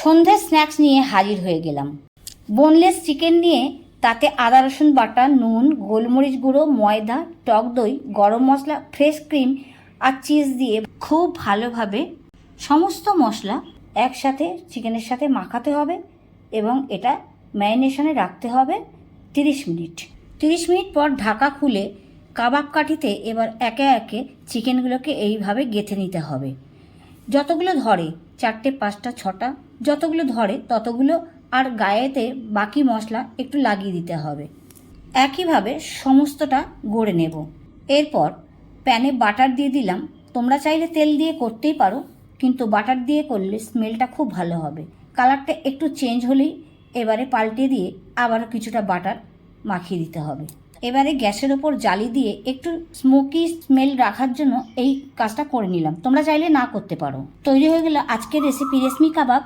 সন্ধ্যে স্ন্যাক্স নিয়ে হাজির হয়ে গেলাম। বোনলেস চিকেন নিয়ে তাতে আদা রসুন বাটা, নুন, গোলমরিচ গুঁড়ো, ময়দা, টক দই, গরম মশলা, ফ্রেশ ক্রিম আর চিজ দিয়ে খুব ভালোভাবে সমস্ত মশলা একসাথে চিকেনের সাথে মাখাতে হবে এবং এটা ম্যারিনেশনে রাখতে হবে 30 মিনিট। 30 মিনিট পর ঢাকা খুলে কাবাব কাঠিতে এবার একে একে চিকেনগুলোকে এইভাবে গেঁথে নিতে হবে। যতগুলো ধরে 4টে 5টা 6টা যতগুলো ধরে ততগুলো, আর গায়েতে বাকি মশলা একটু লাগিয়ে দিতে হবে। একইভাবে সমস্তটা গড়ে নেব। এরপর প্যানে বাটার দিয়ে দিলাম। তোমরা চাইলে তেল দিয়ে করতেই পারো, কিন্তু বাটার দিয়ে করলে স্মেলটা খুব ভালো হবে। কালারটা একটু চেঞ্জ হলেই এবারে পাল্টে দিয়ে আবারও কিছুটা বাটার মাখিয়ে দিতে হবে। এবারে গ্যাসের ওপর জালি দিয়ে একটু স্মোকি স্মেল রাখার জন্য এই কাজটা করে নিলাম। তোমরা চাইলে না করতে পারো। তৈরি হয়ে গেল আজকের রেসিপি রেশমি কাবাব।